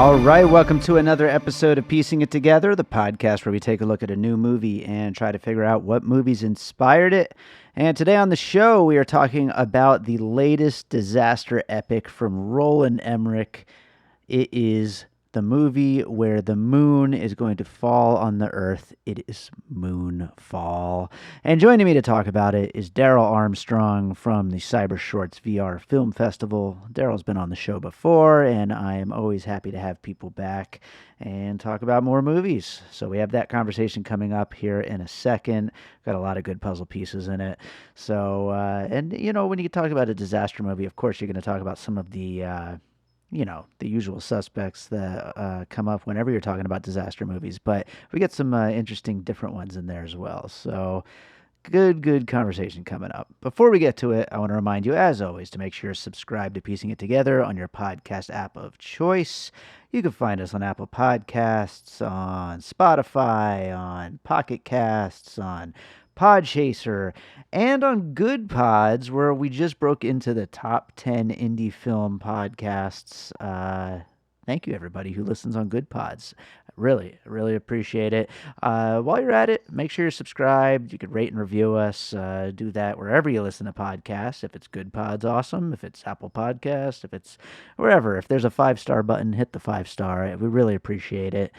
All right, welcome to another episode of Piecing It Together, the podcast where we take a look at a new movie and try to figure out what movies inspired it. And today on the show, we are talking about the latest disaster epic from Roland Emmerich. It is the movie where the moon is going to fall on the earth. It is Moonfall. And joining me to talk about it is Darryl Armstrong from the Cyber Shorts VR Film Festival. Darryl's been on the show before, and I am always happy to have people back and talk about more movies. So we have that conversation coming up here in a second. Got a lot of good puzzle pieces in it. So, and you know, when you talk about a disaster movie, of course, you're going to talk about some of the the usual suspects that come up whenever you're talking about disaster movies, but we get some interesting different ones in there as well. So good conversation coming up. Before we get to it, I want to remind you, as always, to make sure you're subscribed to Piecing It Together on your podcast app of choice. You can find us on Apple Podcasts, on Spotify, on Pocket Casts, on Podchaser, and on Good Pods, where we just broke into the top 10 indie film podcasts. Thank you, everybody who listens on Good Pods. Really appreciate it. While you're at it, make sure you're subscribed. You could rate and review us. Do that wherever you listen to podcasts. If it's Good Pods, awesome. If it's Apple Podcasts, if it's wherever. If there's a 5-star button, hit the 5-star. We really appreciate it.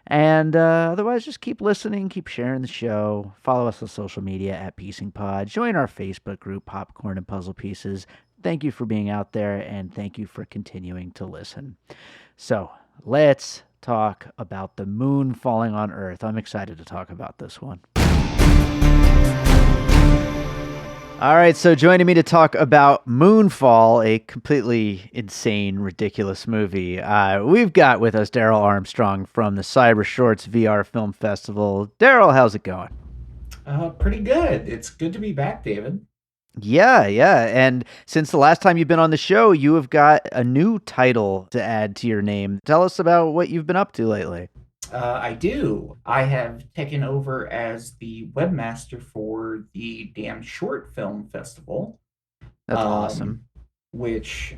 And otherwise, just keep listening, keep sharing the show. Follow us on social media at Piecing Pod. Join our Facebook group, Popcorn and Puzzle Pieces. Thank you for being out there, and thank you for continuing to listen. So let's talk about the moon falling on Earth. I'm excited to talk about this one. All right, so joining me to talk about Moonfall, a completely insane, ridiculous movie, we've got with us Darryl Armstrong from the Cyber Shorts VR Film Festival. Darryl, how's it going? Pretty good. It's good to be back, David. Yeah. And since the last time you've been on the show, you have got a new title to add to your name. Tell us about what you've been up to lately. I do. I have taken over as the webmaster for the Damn Short Film Festival, That's awesome. which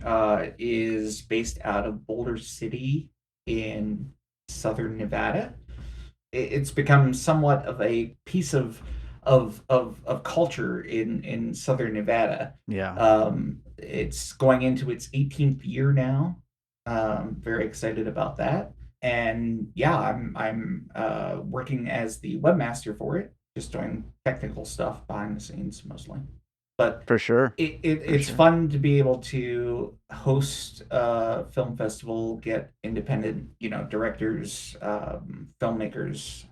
is based out of Boulder City in southern Nevada. It's become somewhat of a piece of culture in southern Nevada. Yeah. It's going into its 18th year now. Very excited about that. And yeah, I'm working as the webmaster for it, just doing technical stuff behind the scenes mostly. But For sure. it's fun to be able to host a film festival, get independent, directors, filmmakers,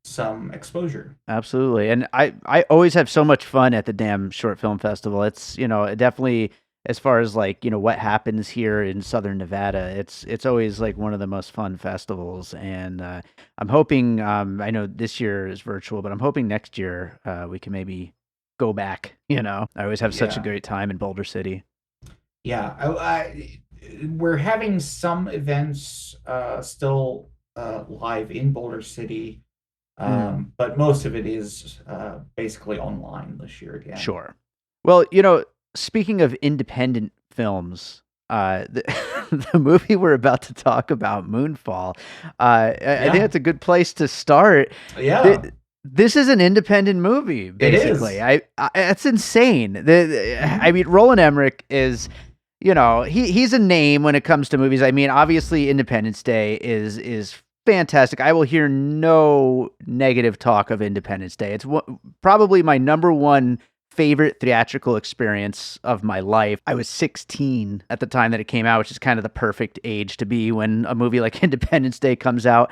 some exposure. Absolutely. And I always have so much fun at the Damn Short Film Festival. It's, definitely as far as like, what happens here in Southern Nevada, it's always like one of the most fun festivals. And I'm hoping, I know this year is virtual, but I'm hoping next year we can maybe go back, I always have such a Yeah. great time in Boulder City. Yeah. We're having some events still live in Boulder City. But most of it is basically online this year again. Sure. Well, speaking of independent films, the, the movie we're about to talk about, Moonfall, I think that's a good place to start. Yeah. This is an independent movie, basically. It is. It's insane. I mean, Roland Emmerich is, he's a name when it comes to movies. I mean, obviously, Independence Day is fantastic. I will hear no negative talk of Independence Day. It's probably my number one favorite theatrical experience of my life. I was 16 at the time that it came out, which is kind of the perfect age to be when a movie like Independence Day comes out.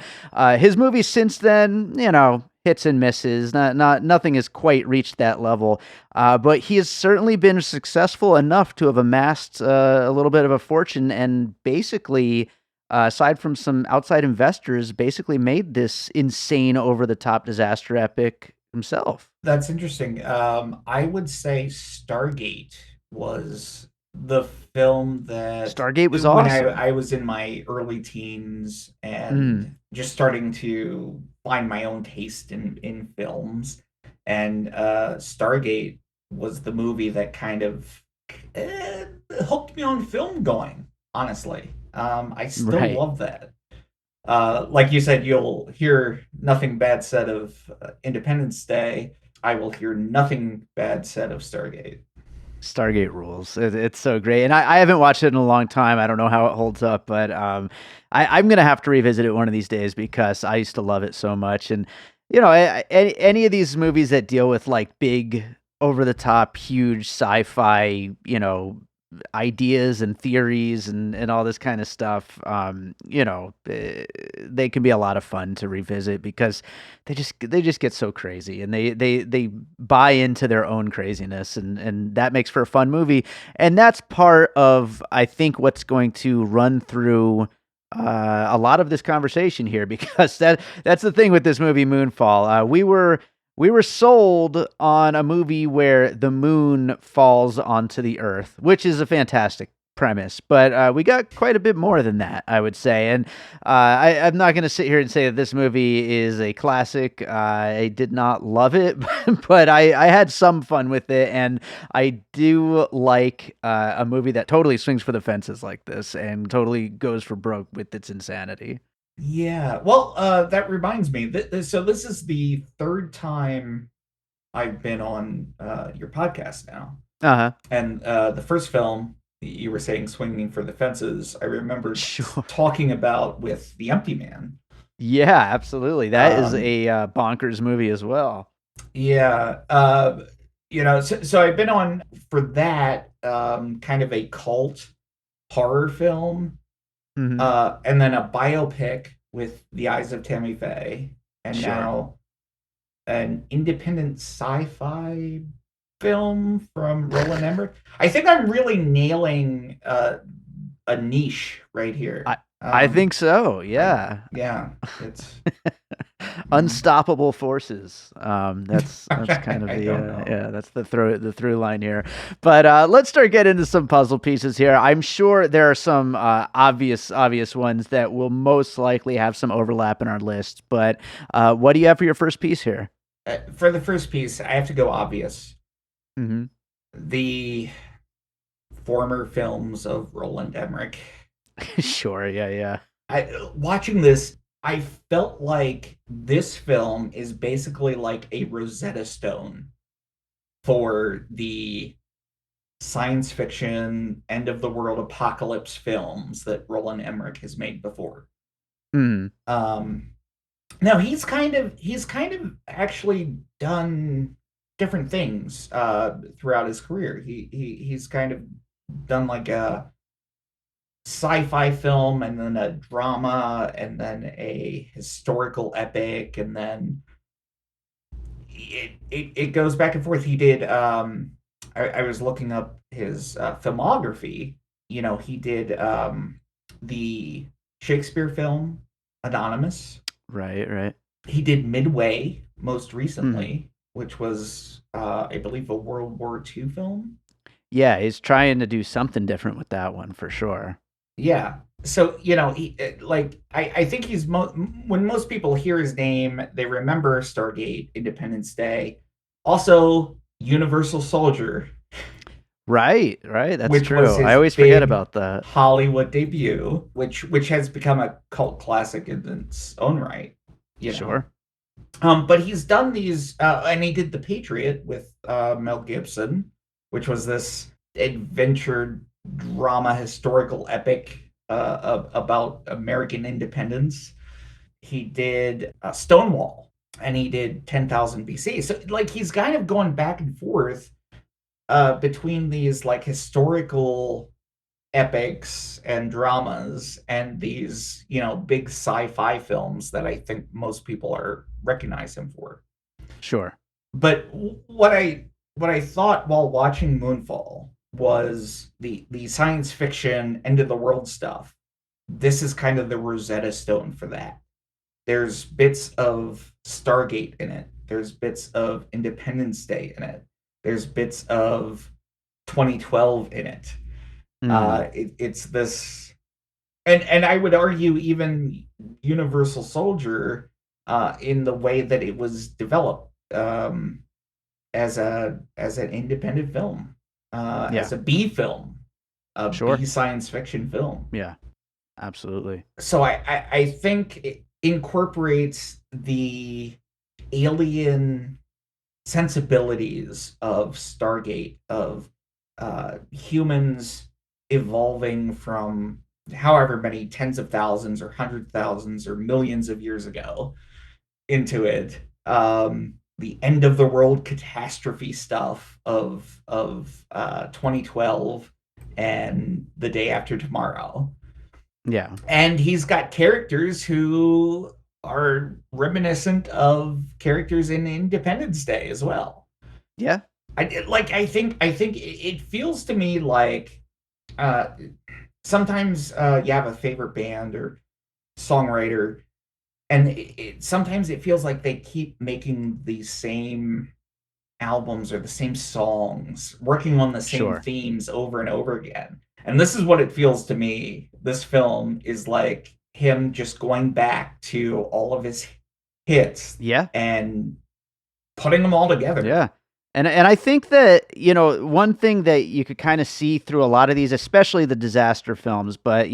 His movies since then, hits and misses. Nothing has quite reached that level. But he has certainly been successful enough to have amassed a little bit of a fortune and basically, aside from some outside investors, basically made this insane over-the-top disaster epic himself. That's interesting. I would say Stargate was the film that Stargate was when awesome. I was in my early teens and just starting to find my own taste in films. And Stargate was the movie that kind of hooked me on film going. honestly. I still Right. love that. Like you said, you'll hear nothing bad said of Independence Day. I will hear nothing bad said of Stargate. Stargate rules. It's so great, and I haven't watched it in a long time. I don't know how it holds up, but I'm gonna have to revisit it one of these days because I used to love it so much. And any of these movies that deal with like big, over the top, huge sci-fi, ideas and theories and all this kind of stuff, they can be a lot of fun to revisit because they just get so crazy, and they buy into their own craziness, and that makes for a fun movie. And that's part of, I think, what's going to run through a lot of this conversation here, because that's the thing with this movie Moonfall. We were sold on a movie where the moon falls onto the earth, which is a fantastic premise, but we got quite a bit more than that, I would say. And I'm not going to sit here and say that this movie is a classic. I did not love it, but I had some fun with it, and I do like a movie that totally swings for the fences like this and totally goes for broke with its insanity. Yeah. Well, that reminds me. So this is the third time I've been on your podcast now. Uh huh. And the first film you were saying swinging for the fences, I remember Sure. talking about with The Empty Man. Yeah, absolutely. That is Um, a bonkers movie as well. yeah. So I've been on for that kind of a cult horror film, Hmm. and then a biopic with The Eyes of Tammy Faye, and Sure. now an independent sci-fi film from Roland Emmerich. I think I'm really nailing a niche right here. I I think so. Yeah. Yeah, it's mm, Unstoppable forces. That's kind of I the don't know. that's the through line here. But let's start getting into some puzzle pieces here. I'm sure there are some obvious ones that will most likely have some overlap in our list. But what do you have for your first piece here? For the first piece, I have to go obvious. Hmm. The former films of Roland Emmerich. Sure. Yeah. Yeah. Watching this, I felt like this film is basically like a Rosetta Stone for the science fiction end of the world apocalypse films that Roland Emmerich has made before. Mm. Um, Now he's kind of actually done different things throughout his career. He's kind of done like a sci-fi film, and then a drama, and then a historical epic, and then it goes back and forth. He did I was looking up his filmography. He did the Shakespeare film Anonymous. Right. Right. He did Midway most Mm. recently, which was I believe a World War II film. Yeah. He's trying to do something different with that one for sure. Yeah. So like I think when most people hear his name, they remember Stargate, Independence Day, also Universal Soldier, Right. Right. That's which true. was I his always forget big about that. Hollywood debut, which has become a cult classic in its own right. You know, Sure. but he's done these, and he did The Patriot with Mel Gibson, which was this adventure drama historical epic about American independence. He did Stonewall, and he did 10,000 BC. So like he's kind of going back and forth between these like historical epics and dramas and these big sci-fi films that I think most people are recognize him for. Sure. But what I thought while watching Moonfall was the science fiction end of the world stuff. This is kind of the Rosetta Stone for that. There's bits of Stargate in it. There's bits of Independence Day in it. There's bits of 2012 in it. Mm. It's this, and I would argue even Universal Soldier, in the way that it was developed, as an independent film, Yeah. as a B film. a Sure. B science fiction film. Yeah, absolutely. So I think it incorporates the alien sensibilities of Stargate, of humans evolving from however many tens of thousands or hundred thousands or millions of years ago into it. The end of the world catastrophe stuff of 2012 and the day after tomorrow. Yeah. And he's got characters who are reminiscent of characters in Independence Day as well. Yeah. I think it feels to me like uh, sometimes you have a favorite band or songwriter, and sometimes it feels like they keep making the same albums or the same songs, working on the same Sure. themes over and over again. And this is what it feels to me. This film is like him just going back to all of his hits Yeah. and putting them all together. Yeah. And I think that, one thing that you could kind of see through a lot of these, especially the disaster films, but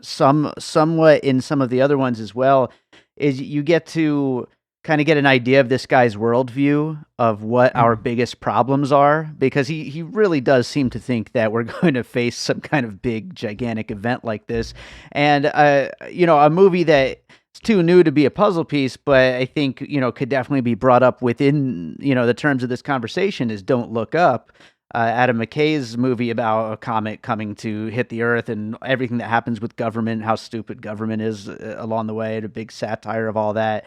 somewhat in some of the other ones as well, is you get to kind of get an idea of this guy's worldview of what our biggest problems are, because he really does seem to think that we're going to face some kind of big, gigantic event like this. And, a movie that it's too new to be a puzzle piece, but I think, could definitely be brought up within, the terms of this conversation is Don't Look Up. Adam McKay's movie about a comet coming to hit the Earth and everything that happens with government, how stupid government is along the way, and a big satire of all that.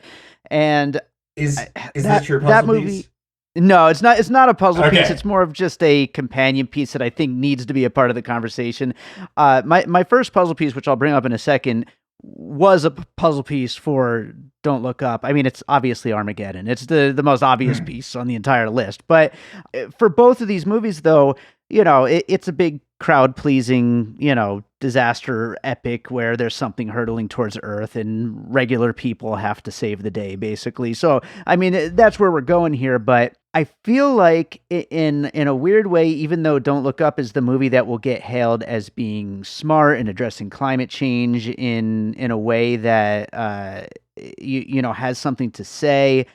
And is this your puzzle that movie, piece? No, it's not. It's not a puzzle Okay. piece. It's more of just a companion piece that I think needs to be a part of the conversation. My first puzzle piece, which I'll bring up in a second, was a puzzle piece for Don't Look Up. I mean, it's obviously Armageddon. It's the most obvious piece on the entire list. But for both of these movies, though, it's a big crowd pleasing, disaster epic where there's something hurtling towards Earth and regular people have to save the day, basically. So, I mean, that's where we're going here. But I feel like in a weird way, even though Don't Look Up is the movie that will get hailed as being smart and addressing climate change in a way that has something to say.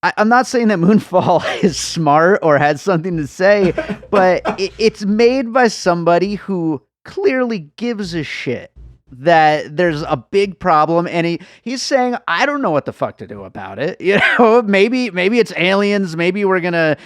I'm not saying that Moonfall is smart or has something to say, but it's made by somebody who clearly gives a shit that there's a big problem, and he's saying, I don't know what the fuck to do about it. Maybe it's aliens. Maybe we're gonna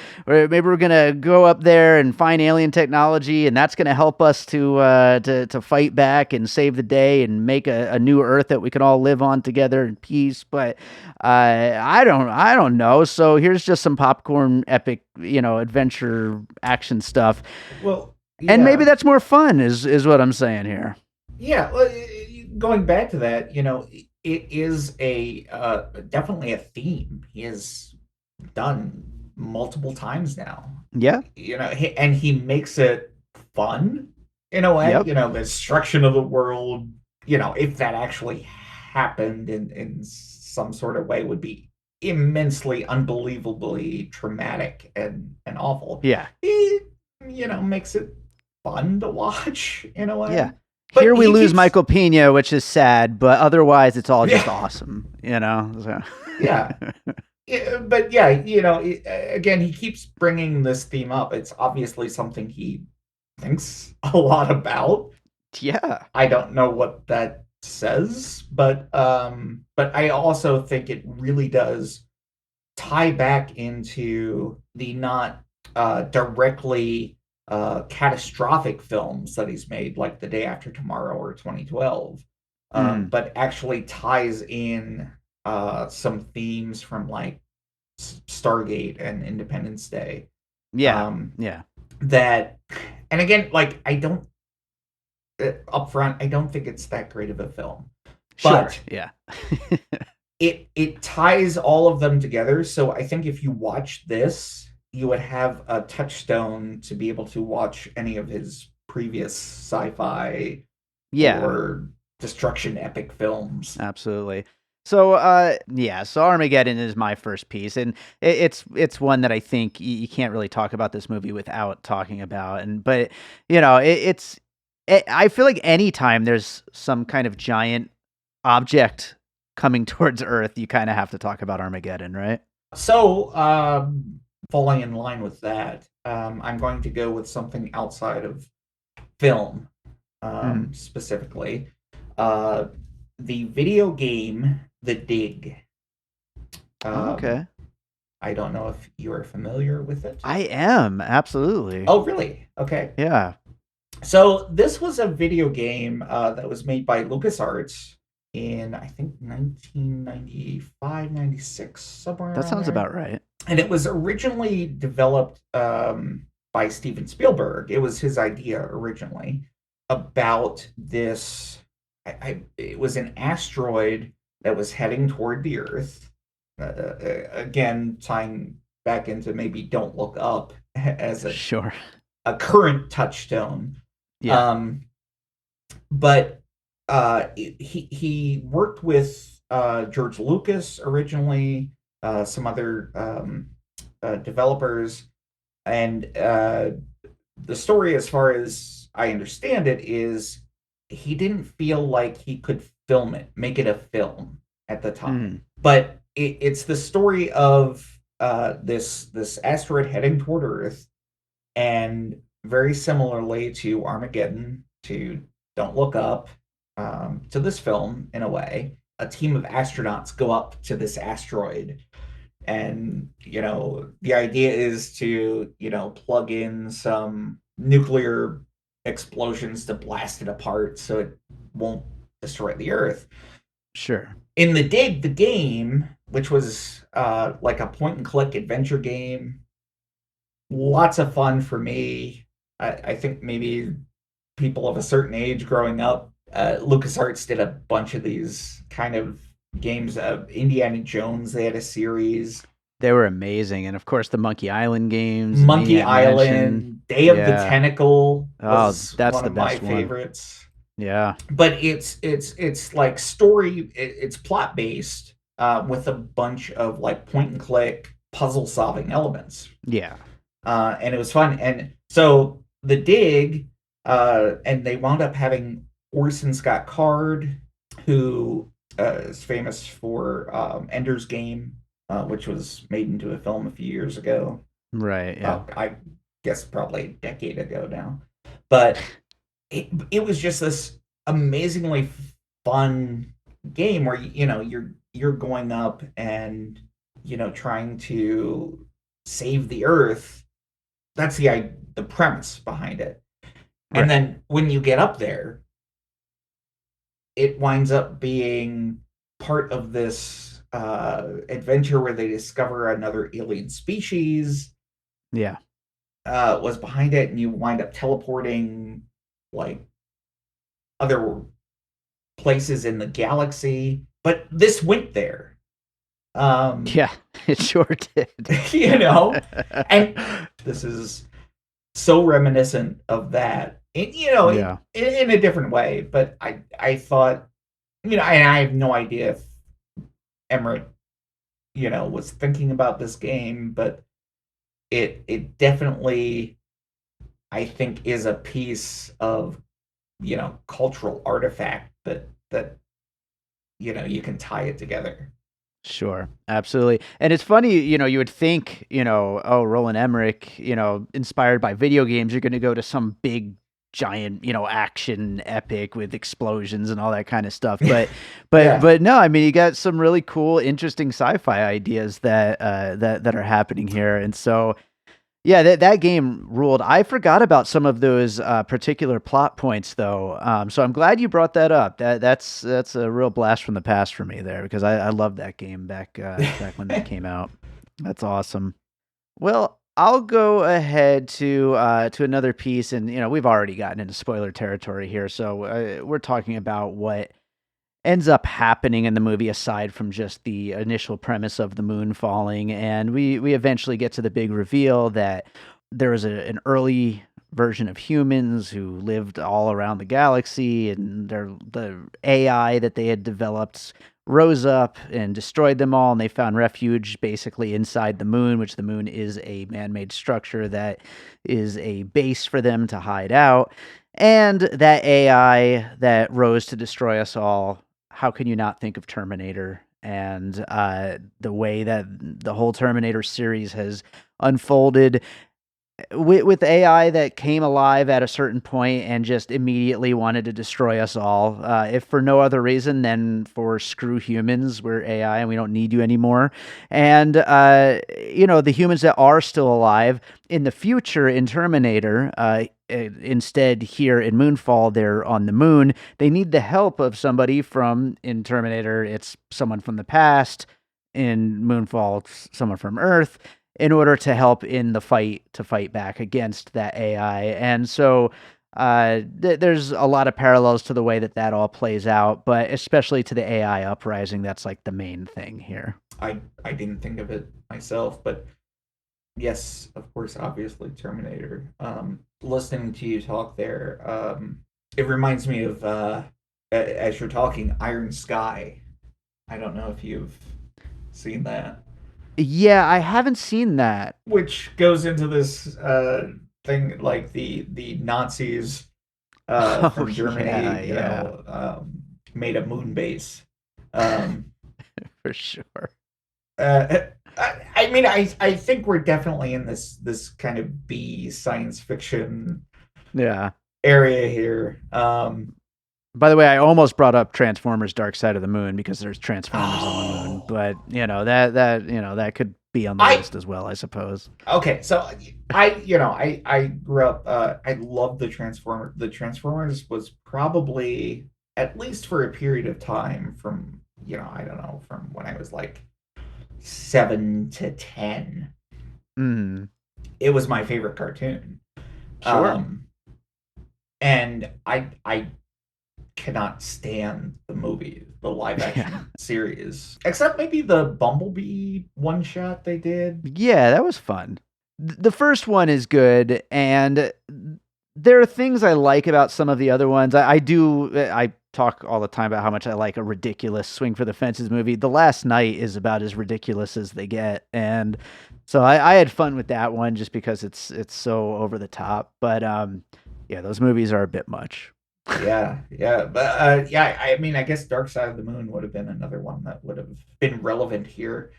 go up there and find alien technology, and that's gonna help us to fight back and save the day and make a new Earth that we can all live on together in peace. But I don't know. So here's just some popcorn epic, adventure action stuff. Well, and maybe that's more fun, is what I'm saying here. Yeah, well, going back to that, it is a definitely a theme he has done multiple times now. Yeah. And he makes it fun in a way. Yep. The destruction of the world, if that actually happened in some sort of way, would be immensely, unbelievably traumatic and awful. Yeah. He, makes it fun to watch in a way. Yeah. But here we lose keeps... Michael Pena, which is sad, but otherwise it's all just awesome, So. Yeah. But yeah, again, he keeps bringing this theme up. It's obviously something he thinks a lot about. Yeah. I don't know what that says, but I also think it really does tie back into the not directly catastrophic films that he's made, like The Day After Tomorrow or 2012, but actually ties in some themes from like Stargate and Independence Day. Yeah. That, and again, like I don't up front, I don't think it's that great of a film. Sure. But yeah. it ties all of them together. So I think if you watch this, you would have a touchstone to be able to watch any of his previous sci-fi or destruction epic films. Absolutely. So Armageddon is my first piece, and it's one that I think you can't really talk about this movie without talking about. But I feel like anytime there's some kind of giant object coming towards Earth, you kind of have to talk about Armageddon, right? So, falling in line with that, I'm going to go with something outside of film, specifically. The video game The Dig. Okay. I don't know if you are familiar with it. I am, absolutely. Oh, really? Okay. Yeah. So this was a video game that was made by LucasArts in, I think, 1995, 96, somewhere That around sounds there. about right. And it was originally developed by Steven Spielberg. It was his idea originally about this. It was an asteroid that was heading toward the Earth. Again, tying back into maybe Don't Look Up as Sure. a current touchstone. Yeah. But he worked with George Lucas originally, some other developers, and the story, as far as I understand it, is he didn't feel like he could film it, make it a film at the time. But it's the story of this asteroid heading toward Earth, and very similarly to Armageddon, to Don't Look Up, to this film in a way, a team of astronauts go up to this asteroid, and the idea is to plug in some nuclear explosions to blast it apart so it won't destroy the Earth. Sure. In The Dig, the game, which was like a point and click adventure game, lots of fun for me. I think maybe people of a certain age growing up, LucasArts did a bunch of these kind of games. Indiana Jones, they had a series. They were amazing. And of course, the Monkey Island games. Monkey Island, Day of the Tentacle was that's one the of my best one. favorites. Yeah. But it's like story, it's plot based with a bunch of like point and click puzzle solving elements. Yeah. And it was fun. And so The Dig, and they wound up having Orson Scott Card, who is famous for Ender's Game, which was made into a film a few years ago. Right, yeah. I guess probably a decade ago now. But it was just this amazingly fun game where you're going up and trying to save the Earth. That's the premise behind it. Right. And then when you get up there, it winds up being part of this adventure where they discover another alien species. Yeah. Was behind it, and you wind up teleporting like other places in the galaxy. But this went there. Yeah, it sure did. And this is so reminiscent of that, in a different way. But I thought, and I have no idea if Emmerich, was thinking about this game, but it definitely, I think, is a piece of, cultural artifact that you can tie it together. Sure, absolutely. And it's funny, you would think, oh, Roland Emmerich, inspired by video games, you're going to go to some big, giant, action epic with explosions and all that kind of stuff. But no, I mean, you got some really cool, interesting sci-fi ideas that are happening here. And so, yeah, that game ruled. I forgot about some of those particular plot points, though. So I'm glad you brought that up. That's a real blast from the past for me there, because I loved that game back when that came out. That's awesome. Well, I'll go ahead to another piece, and we've already gotten into spoiler territory here, so we're talking about what ends up happening in the movie aside from just the initial premise of the moon falling, and we eventually get to the big reveal that there was an early version of humans who lived all around the galaxy, and the AI that they had developed rose up and destroyed them all, and they found refuge basically inside the moon, which the moon is a man-made structure that is a base for them to hide out. And that AI that rose to destroy us all, how can you not think of Terminator? And the way that the whole Terminator series has unfolded with AI that came alive at a certain point and just immediately wanted to destroy us all, if for no other reason than for screw humans, we're AI and we don't need you anymore. And the humans that are still alive in the future in Terminator, instead here in Moonfall, they're on the moon. They need the help of somebody from, in Terminator, it's someone from the past. In Moonfall, it's someone from Earth, in order to help in the fight to fight back against that AI. And so there's a lot of parallels to the way that all plays out, but especially to the AI uprising, that's like the main thing here. I didn't think of it myself, but yes, of course, obviously Terminator. Listening to you talk there, it reminds me of, as you're talking, Iron Sky. I don't know if you've seen that. Yeah, I haven't seen that. Which goes into this thing like the Nazis from Germany, made a moon base. For sure. I mean, I think we're definitely in this kind of B science fiction area here. By the way, I almost brought up Transformers: Dark Side of the Moon because there's Transformers on the moon, but that could be on the list as well, I suppose. Okay, so I grew up. I love the Transformers. The Transformers was probably, at least for a period of time, from I don't know, from when I was like 7 to 10. It was my favorite cartoon. Sure. And I cannot stand the movie, the live action series, except maybe the Bumblebee one shot they did. Yeah, that was fun. The first one is good, and there are things I like about some of the other ones. I talk all the time about how much I like a ridiculous swing for the fences movie. The Last Night is about as ridiculous as they get, and so I had fun with that one just because it's so over the top. But those movies are a bit much. But I mean, I guess Dark Side of the Moon would have been another one that would have been relevant here.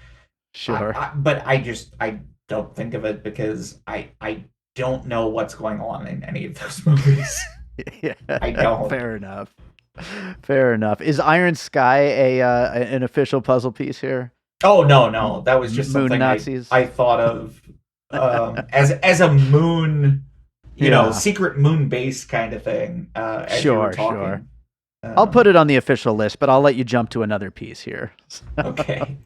Sure. But I don't think of it because I don't know what's going on in any of those movies. I don't. Fair enough. Is Iron Sky an official puzzle piece here? Oh no, that was just something I thought of as a moon. Secret moon base kind of thing. Sure. I'll put it on the official list, but I'll let you jump to another piece here. Okay.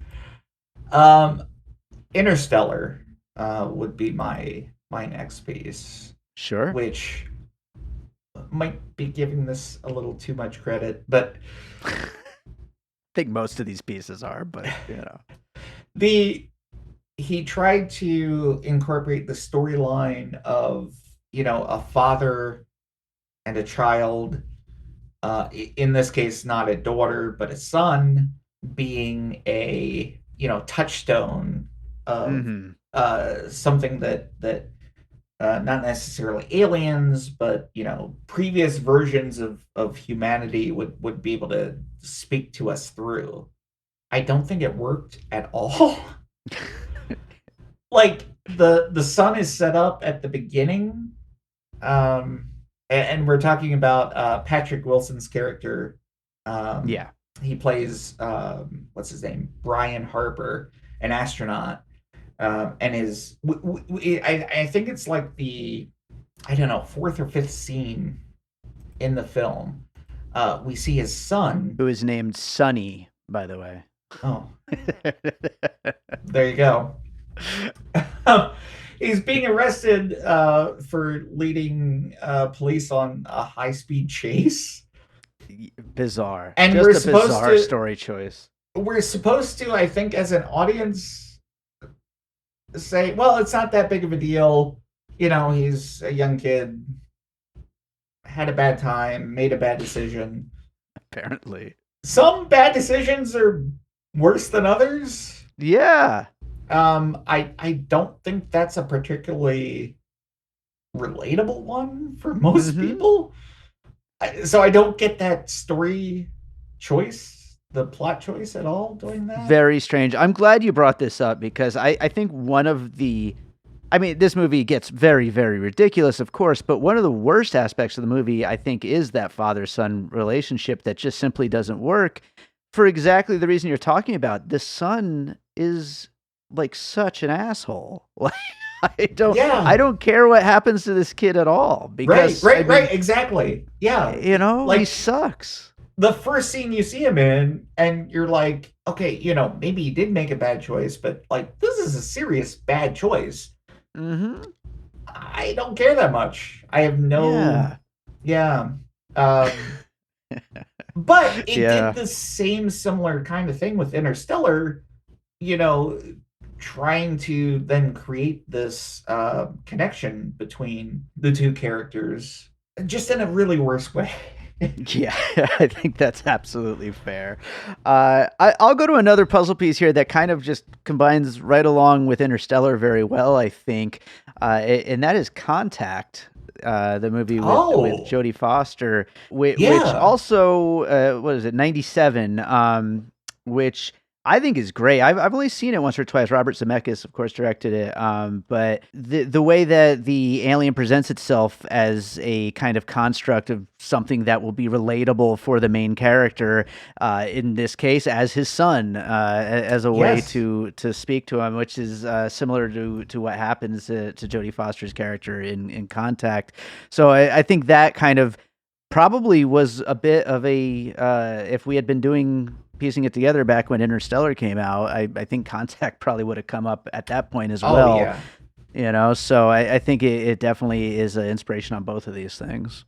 Interstellar would be my next piece. Sure. Which might be giving this a little too much credit, but I think most of these pieces are, but he tried to incorporate the storyline of a father and a child, in this case, not a daughter, but a son, being a, touchstone of something that not necessarily aliens, but, previous versions of humanity would be able to speak to us through. I don't think it worked at all. Like, the sun is set up at the beginning, and we're talking about Patrick Wilson's character. He plays what's his name, Brian Harper, an astronaut, and is I think it's like the, I don't know, 4th or 5th scene in the film. We see his son, who is named Sonny, by the way. Oh, there you go. He's being arrested for leading police on a high-speed chase. Bizarre. And just a bizarre story choice. We're supposed to, I think, as an audience, say, well, it's not that big of a deal. he's a young kid, had a bad time, made a bad decision. Apparently. Some bad decisions are worse than others. Yeah. I don't think that's a particularly relatable one for most Mm-hmm. people. So I don't get that story choice, the plot choice at all doing that. Very strange. I'm glad you brought this up because I think one of the I mean, this movie gets very, very ridiculous, of course, but one of the worst aspects of the movie, I think, is that father son relationship that just simply doesn't work for exactly the reason you're talking about. The son is like such an asshole. Like I Yeah, don't care what happens to this kid at all right, because I right, mean, right, exactly. Yeah, he like sucks. the first scene you see him in, and you're like, okay, maybe he did make a bad choice, but like, this is a serious bad choice. Mhm. I don't care that much. I have no, Yeah. yeah. Um, but it did Yeah. the same similar kind of thing with Interstellar, you know, trying to then create this connection between the two characters, just in a really worse way. Yeah, I think that's absolutely fair. I'll go to another puzzle piece here that kind of just combines right along with Interstellar very well, I think, and that is Contact, the movie with Oh, Jodie Foster, which yeah. also what is it, 97, which I think is great. I've only seen it once or twice. Robert Zemeckis, of course, directed it. But the way that the alien presents itself as a kind of construct of something that will be relatable for the main character, in this case, as his son, as a way Yes. to speak to him, which is similar to what happens to Jodie Foster's character in Contact. So I think that kind of probably was a bit of a if we had been doing piecing it together back when Interstellar came out, I think Contact probably would have come up at that point as Oh, well. yeah. So I think it definitely is an inspiration on both of these things.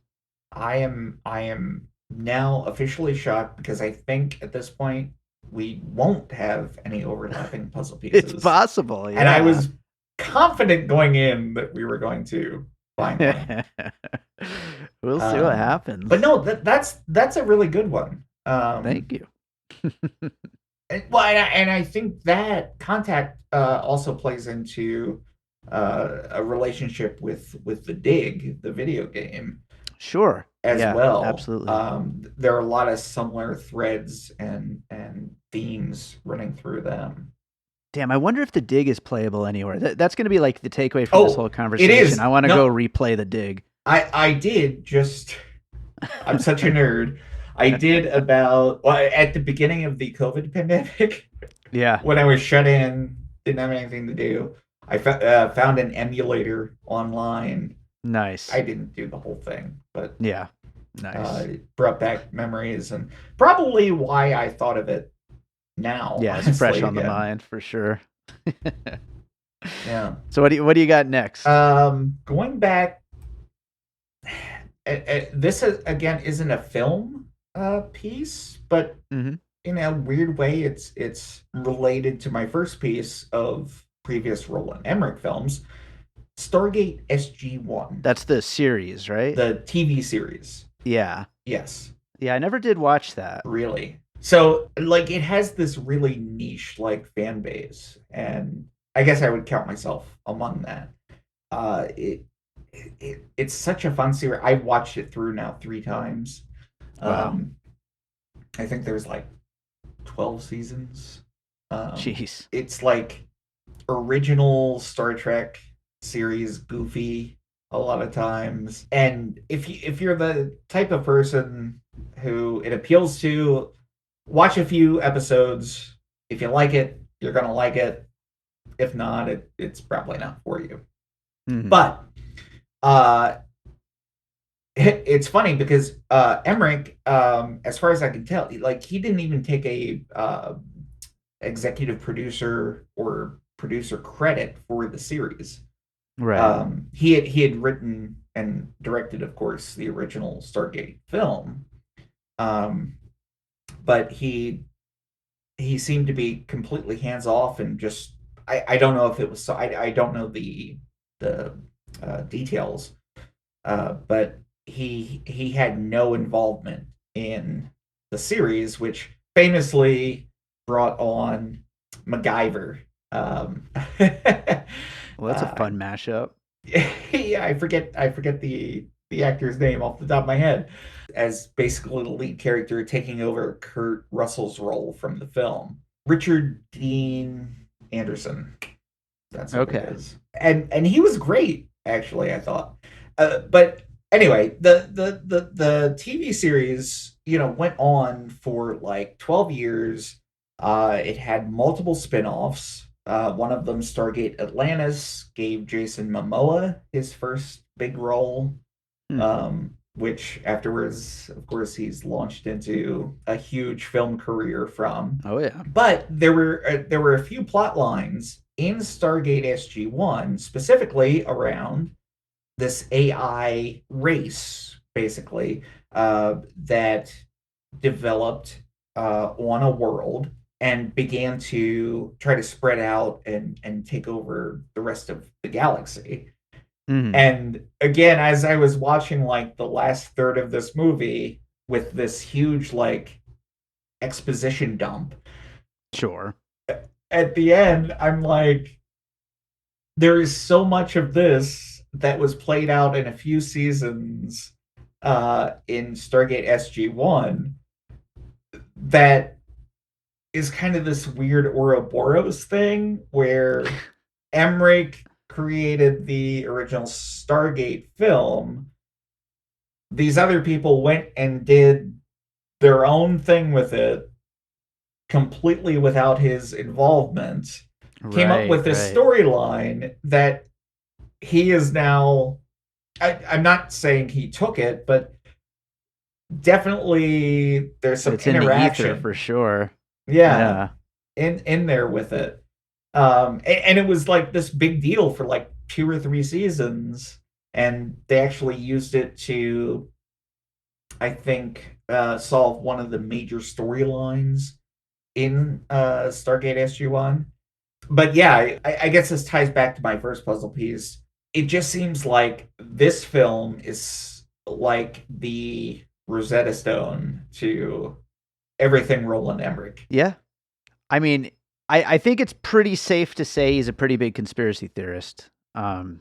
I am now officially shocked because I think at this point we won't have any overlapping puzzle It's pieces. possible, And I yeah. was confident going in that we were going to find one. We'll see what Um, happens. but no, that's a really good one. Thank you. And I think that Contact also plays into a relationship with the Dig, the video game, Sure. as Yeah, well. absolutely. There are a lot of similar threads and themes running through them. Damn, I wonder if the dig is playable anywhere. That's going to be like the takeaway from this Oh, whole it conversation. is. I want to go No, replay the dig. I did just. I'm such a nerd. I did about at the beginning of the COVID pandemic Yeah, when I was shut in, didn't have anything to do. I found an emulator online. I nice. didn't do the whole thing, but Yeah, nice. it brought back memories and probably why I thought of it now, Yeah, it's fresh honestly, on the again. mind for sure. Yeah. So what do you got next? Going back, this is, again isn't a film piece, but Hmm. in a weird way, it's related to my first piece of previous Roland Emmerich films, Stargate SG-1, That's the series, right? the TV series. Yeah. Yes, Yeah, I never did watch that. really. So, like, it has this really niche like fan base, and I guess I would count myself among that. Uh, it, it's such a fun series. I watched it through now 3 times. Wow. Um, I think there's like 12 seasons. Jeez. It's like original Star Trek series goofy a lot of times. And if you're the type of person who it appeals to, watch a few episodes. If you like it, you're gonna like it. If not, it's probably not for you. Hmm. But uh it's funny because Emmerich, as far as I can tell, like he didn't even take a executive producer or producer credit for the series. Right. He had written and directed, of course, the original Stargate film, um, but he seemed to be completely hands off and just I don't know if it was so I don't know the details. But he had no involvement in the series, which famously brought on MacGyver. Well, that's a fun mashup. Yeah, I forget the actor's name off the top of my head, as basically the lead character taking over Kurt Russell's role from the film. Richard Dean Anderson. That's what it Okay. is. And he was great, actually, I thought. But anyway, the TV series, went on for like 12 years. It had multiple spin-offs. One of them, Stargate Atlantis, gave Jason Momoa his first big role, Hmm. which afterwards, of course, he's launched into a huge film career from. Oh yeah. But there were a few plot lines in Stargate SG-1, specifically around this AI race, basically, that developed on a world and began to try to spread out and take over the rest of the galaxy. Hmm. And again, as I was watching like the last third of this movie with this huge like exposition dump, Sure. at the end, I'm like, there is so much of this that was played out in a few seasons in Stargate SG-1 that is kind of this weird Ouroboros thing where Emmerich created the original Stargate film. These other people went and did their own thing with it completely without his involvement, came up Right. with this Right. storyline that he is now. I'm not saying he took it, but definitely there's But some it's in the ether interaction. for sure. Yeah, Yeah. in there with it. And it was like this big deal for like 2 or 3 seasons, and they actually used it to, I think, solve one of the major storylines in Stargate SG-1. But yeah, I guess this ties back to my first puzzle piece. It just seems like this film is like the Rosetta Stone to everything Roland Emmerich. Yeah. I mean, I think it's pretty safe to say he's a pretty big conspiracy theorist. Oh,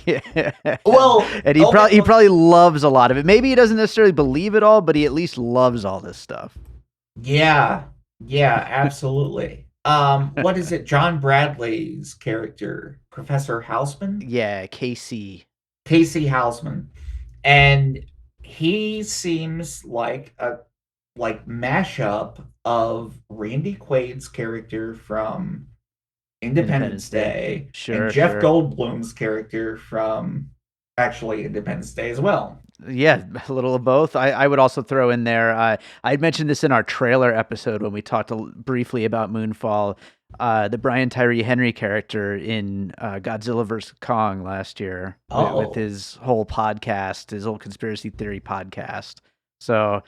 Yeah. well, And he probably loves a lot of it. Maybe he doesn't necessarily believe it all, but he at least loves all this stuff. yeah, yeah, absolutely. What is it? John Bradley's character, Professor Houseman, Yeah, Casey. Casey Houseman, and he seems like a mashup of Randy Quaid's character from Independence Independence Day. Day and Sure, Jeff sure. Goldblum's character from actually Independence Day as well. Yeah, a little of both. I would also throw in there. I'd mentioned this in our trailer episode when we talked briefly about Moonfall. The Brian Tyree Henry character in Godzilla vs Kong last year with Oh, his whole podcast, his whole conspiracy theory podcast. So,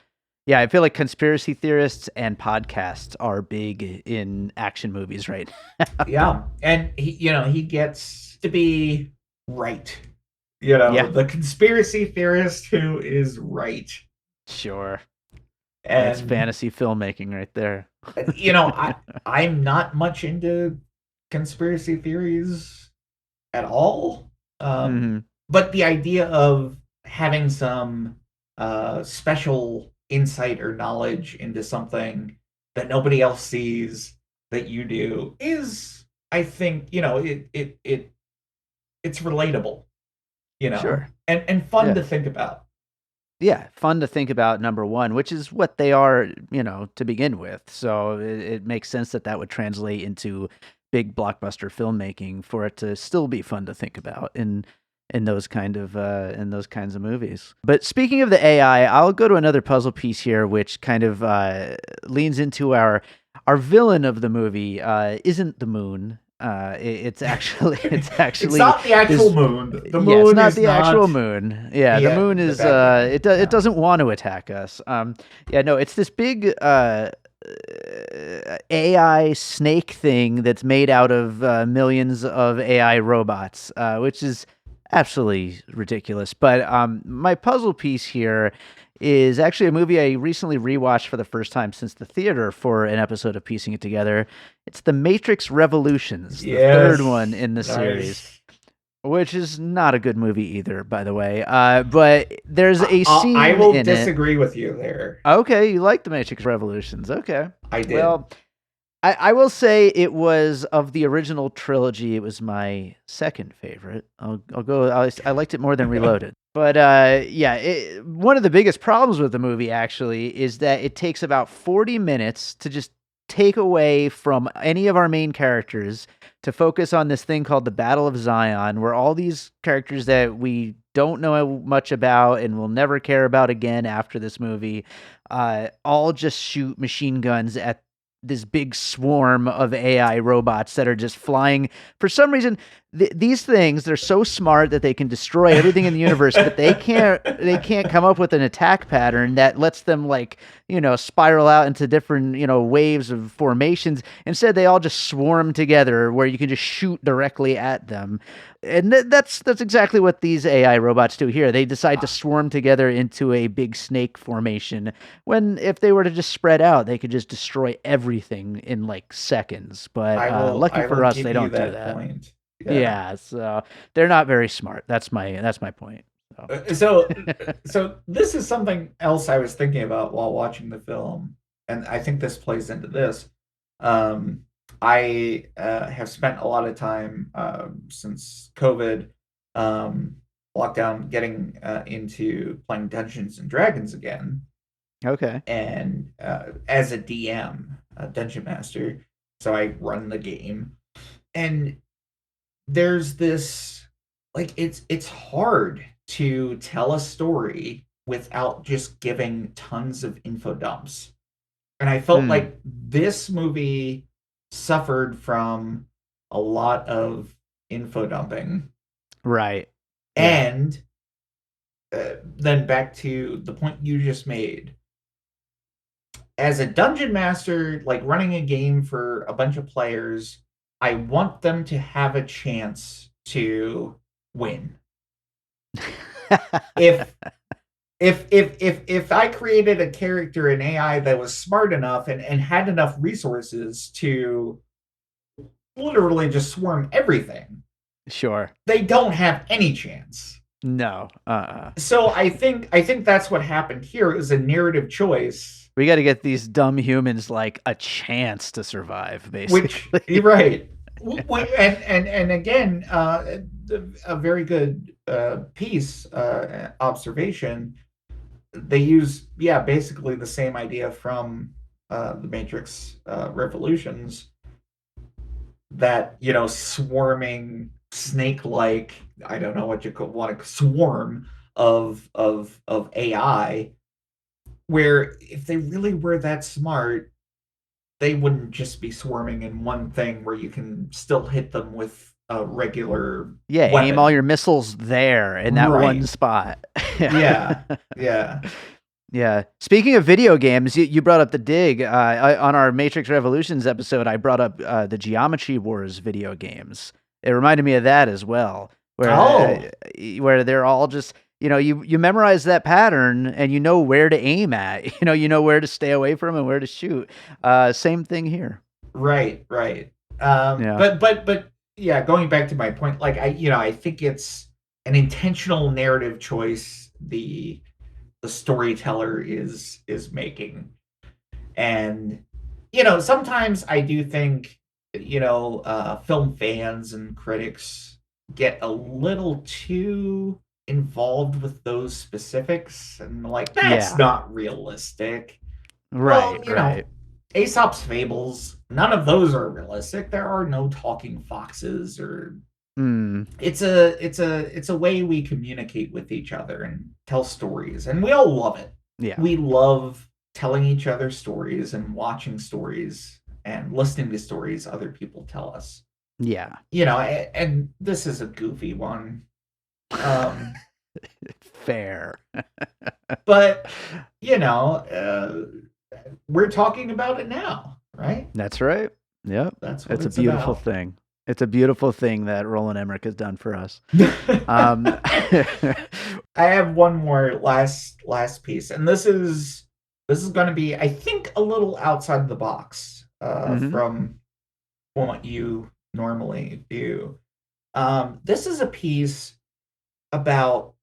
yeah, I feel like conspiracy theorists and podcasts are big in action movies right now. yeah, and he gets to be right. Yeah, The conspiracy theorist who is right. sure. That's And fantasy filmmaking right there. I'm not much into conspiracy theories at all. Um, Hmm. but the idea of having some special insight or knowledge into something that nobody else sees that you do is, I think, it's relatable, Sure. and fun Yeah. to think about. Yeah, fun to think about, number one, which is what they are, to begin with. So it makes sense that that would translate into big blockbuster filmmaking for it to still be fun to think about in those kinds of movies. But speaking of the AI, I'll go to another puzzle piece here, which kind of leans into our villain of the movie. Isn't the moon? It's actually It's not the actual this moon. The yeah, it's moon not is the actual not moon. Yeah, the moon the is bad guy. it Yeah. doesn't want to attack us. Yeah, no, it's this big AI snake thing that's made out of millions of AI robots, which is absolutely ridiculous. But my puzzle piece here is actually a movie I recently rewatched for the first time since the theater for an episode of Piecing It Together. It's The Matrix Revolutions, the third one Yes. in the series. Nice. Which is not a good movie either, by the way. But there's a I scene will in it. disagree with you there. Okay, you like The Matrix Revolutions. Okay. I did. Well, I will say it was, of the original trilogy, it was my second favorite. I'll go. I liked it more than Reloaded. But yeah, one of the biggest problems with the movie actually is that it takes about 40 minutes to just take away from any of our main characters to focus on this thing called the Battle of Zion, where all these characters that we don't know much about and will never care about again after this movie, all just shoot machine guns at this big swarm of AI robots that are just flying. For some reason, these things, they're so smart that they can destroy everything in the universe, but they can't come up with an attack pattern that lets them, like, spiral out into different, waves of formations. Instead, they all just swarm together where you can just shoot directly at them. And that's exactly what these AI robots do here. They decide to swarm together into a big snake formation, when if they were to just spread out, they could just destroy everything in like seconds. But lucky I for will us, give they you don't do that that. point. Yeah, so they're not very smart. That's my point. So this is something else I was thinking about while watching the film, and I think this plays into this. I have spent a lot of time since COVID lockdown getting into playing Dungeons and Dragons again, Okay. and as a DM, a dungeon master, so I run the game, and there's this, like, it's hard to tell a story without just giving tons of info dumps. And I felt like this movie suffered from a lot of info dumping. Right. And then back to the point you just made. As a dungeon master, like running a game for a bunch of players, I want them to have a chance to win. if I created a character in AI that was smart enough and had enough resources to literally just swarm everything, Sure. they don't have any chance. No. So I think that's what happened here. It was a narrative choice. We got to get these dumb humans like a chance to survive, basically. Which, you're right. And again, a very good piece, observation. They use, basically the same idea from the Matrix Revolutions, that, swarming snake-like, I don't know what you could want to swarm of AI, where if they really were that smart, they wouldn't just be swarming in one thing where you can still hit them with a regular weapon. Aim all your missiles there in that one spot. Yeah. Yeah. Speaking of video games, you brought up the dig. On our Matrix Revolutions episode, I brought up the Geometry Wars video games. It reminded me of that as well, where they're all just, you memorize that pattern and you know where to aim at. You know where to stay away from and where to shoot. Same thing here. Right. But yeah, going back to my point, like I think it's an intentional narrative choice the storyteller is making. And sometimes I do think film fans and critics get a little too involved with those specifics, and like, that's not realistic. Right. Well, Aesop's fables, none of those are realistic. There are no talking foxes, or it's a way we communicate with each other and tell stories, and we all love it. Yeah. We love telling each other stories and watching stories and listening to stories other people tell us. Yeah. And this is a goofy one. Fair. But we're talking about it now, right? That's right. Yep. That's what It's a it's beautiful about. thing. It's a beautiful thing that Roland Emmerich has done for us. Um, I have one more last piece, and this is going to be, I think, a little outside the box mhm. from what you normally do. This is a piece about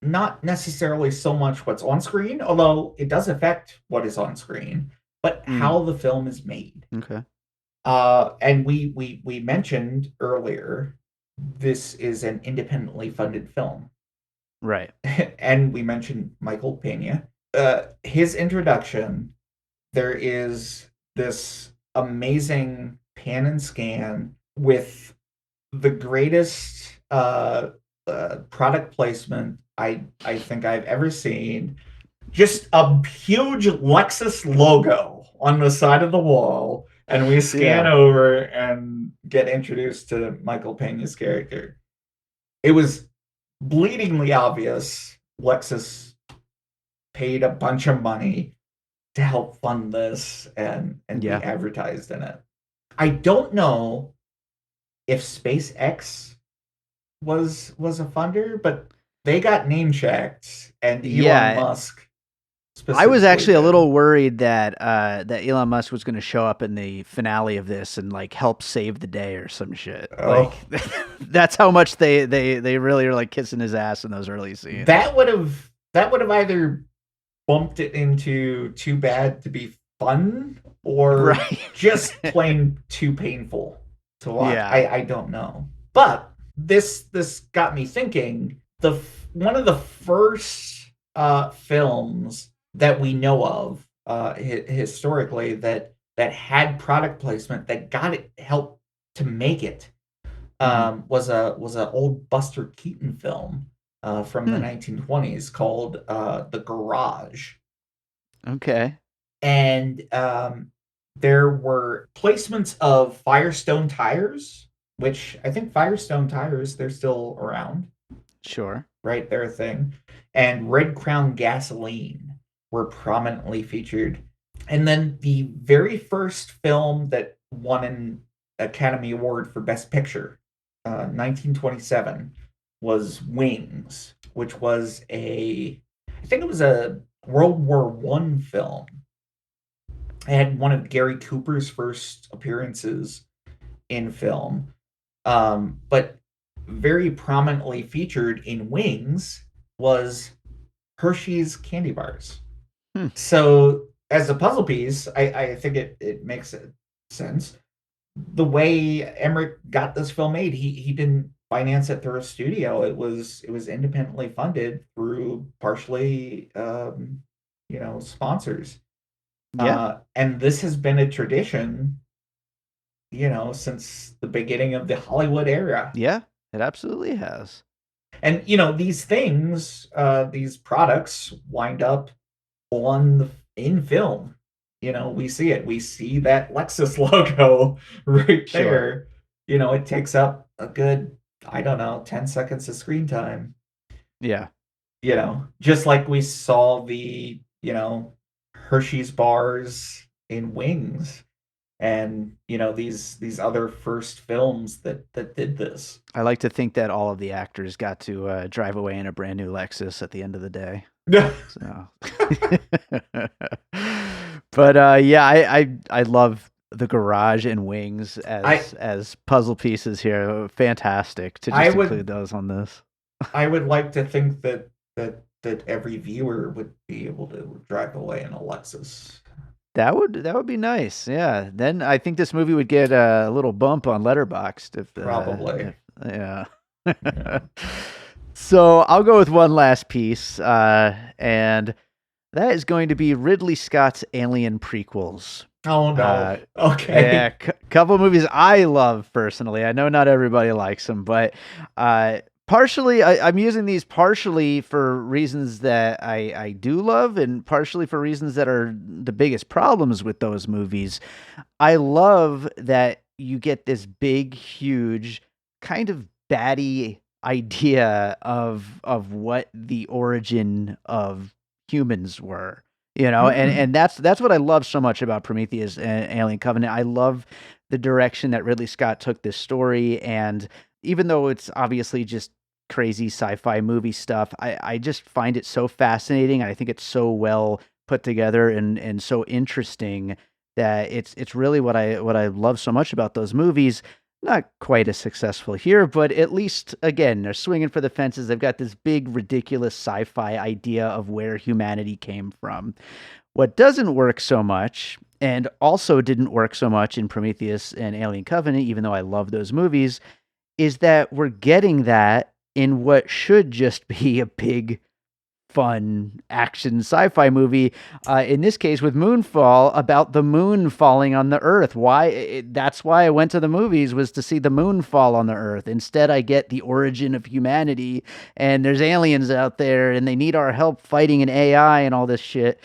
not necessarily so much what's on screen, although it does affect what is on screen, but Mm, how the film is made. okay. And we mentioned earlier, this is an independently funded film. Right. And we mentioned Michael Pena. His introduction, there is this amazing pan and scan with the greatest product placement I think I've ever seen. Just a huge Lexus logo on the side of the wall, and we scan Yeah. over and get introduced to Michael Pena's character. It was bleedingly obvious Lexus paid a bunch of money to help fund this and be Yeah. advertised in it. I don't know if SpaceX was a funder, but they got name checked, and Elon Yeah. Musk I was specifically actually a did. little worried that that Elon Musk was going to show up in the finale of this and like help save the day or some shit. Like Oh, that's how much they really are like kissing his ass in those early scenes. that would have either bumped it into too bad to be fun or Right. just plain too painful to watch. Yeah. I don't know. But this got me thinking. One of the first films that we know of historically that had product placement that got it help to make it Hmm. was a old Buster Keaton film from the Hmm. 1920s called The Garage. Okay. And there were placements of Firestone tires, which I think Firestone tires, they're still around, Sure. right? They're a thing. And Red Crown gasoline were prominently featured. And then the very first film that won an Academy Award for Best Picture, 1927, was Wings, which was I think it was a World War One film. It had one of Gary Cooper's first appearances in film, but very prominently featured in Wings was Hershey's candy bars. Hmm. So, as a puzzle piece, I think it makes sense. The way Emmerich got this film made, he didn't finance it through a studio. It was independently funded through partially, sponsors. Yeah. And this has been a tradition, since the beginning of the Hollywood era. Yeah. It absolutely has. And these things, these products wind up in film. We see it. We see that Lexus logo right Sure. there. It takes up a good, I don't know, 10 seconds of screen time. Yeah. Just like we saw the, Hershey's bars in Wings, and these other first films that did this. I like to think that all of the actors got to drive away in a brand new Lexus at the end of the day. Yeah. So, but yeah, I love the garage and wings I as puzzle pieces here. Fantastic to I just would include those on this. I would like to think that every viewer would be able to drive away in a Lexus. That would be nice. Yeah. Then I think this movie would get a little bump on Letterboxd Probably. if yeah. Yeah. So I'll go with one last piece, and that is going to be Ridley Scott's Alien prequels. Oh no. Uh, Okay. yeah, couple movies I love personally. I know not everybody likes them, but partially I'm using these partially for reasons that I do love, and partially for reasons that are the biggest problems with those movies. I love that you get this big, huge, kind of batty idea of what the origin of humans were. Mm. and that's what I love so much about Prometheus and Alien Covenant. I love the direction that Ridley Scott took this story, and even though it's obviously just crazy sci-fi movie stuff, I just find it so fascinating. I think it's so well put together and so interesting that it's really what I love so much about those movies. Not quite as successful here, but at least again, they're swinging for the fences. They've got this big, ridiculous sci-fi idea of where humanity came from. What doesn't work so much, and also didn't work so much in Prometheus and Alien Covenant, even though I love those movies, is that we're getting that in what should just be a big, fun action sci-fi movie. In this case, with Moonfall, about the moon falling on the Earth. That's why I went to the movies, was to see the moon fall on the Earth. Instead, I get the origin of humanity, and there's aliens out there, and they need our help fighting an AI and all this shit.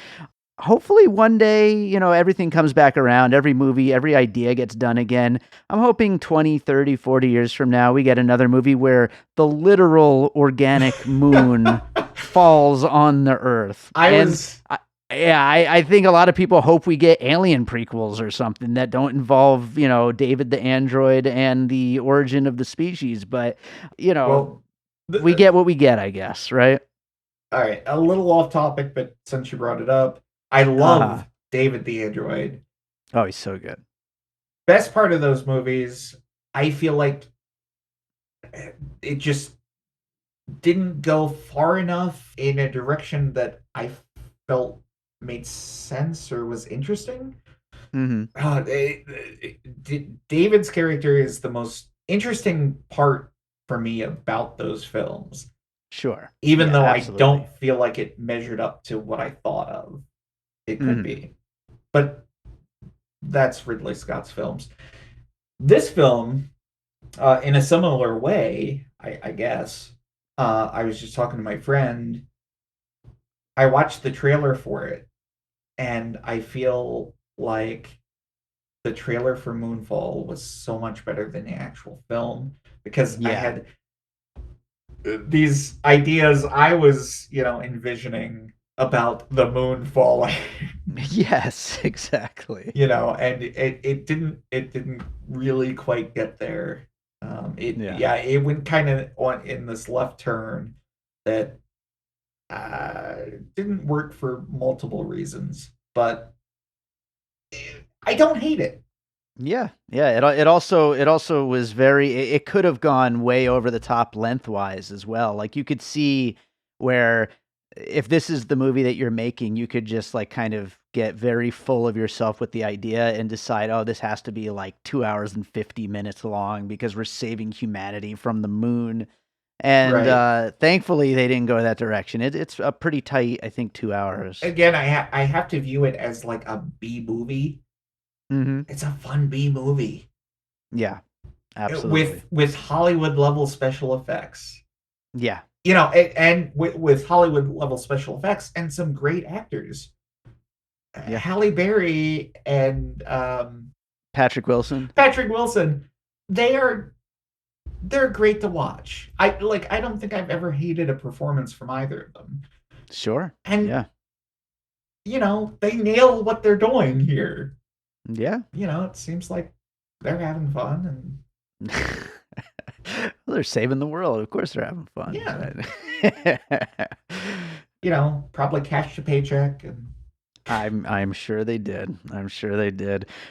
Hopefully one day, everything comes back around. Every movie, every idea gets done again. I'm hoping 20, 30, 40 years from now, we get another movie where the literal organic moon falls on the Earth. I think a lot of people hope we get Alien prequels or something that don't involve, David the android and the origin of the species. But, Well, we get what we get, I guess, right? all right, a little off topic, but since you brought it up, I love David the android. Oh, he's so good. Best part of those movies, I feel like it just didn't go far enough in a direction that I felt made sense or was interesting. David's character is the most interesting part for me about those films. Sure. Even though absolutely. I don't feel like it measured up to what I thought of it could be. But that's Ridley Scott's films. This film, in a similar way, I guess, I was just talking to my friend. I watched the trailer for it, and I feel like the trailer for Moonfall was so much better than the actual film, because I had these ideas I was, envisioning about the moon falling. Yes, exactly. And it didn't really quite get there. It went kind of on in this left turn that didn't work for multiple reasons, but I don't hate it. Yeah. It also was very. It could have gone way over the top lengthwise as well. Like you could see where, if this is the movie that you're making, you could just like kind of get very full of yourself with the idea and decide, oh, this has to be like 2 hours and 50 minutes long because we're saving humanity from the moon. And thankfully, they didn't go that direction. It's a pretty tight, I think, 2 hours. Again, I have to view it as like a B movie. It's a fun B movie. Yeah, absolutely. With Hollywood level special effects. Yeah. And with Hollywood level special effects and some great actors. Halle Berry and Patrick Wilson. They're great to watch. I don't think I've ever hated a performance from either of them. Sure. And they nail what they're doing here. Yeah. It seems like they're having fun and well, they're saving the world. Of course they're having fun. Yeah. Probably cashed a paycheck and I'm sure they did.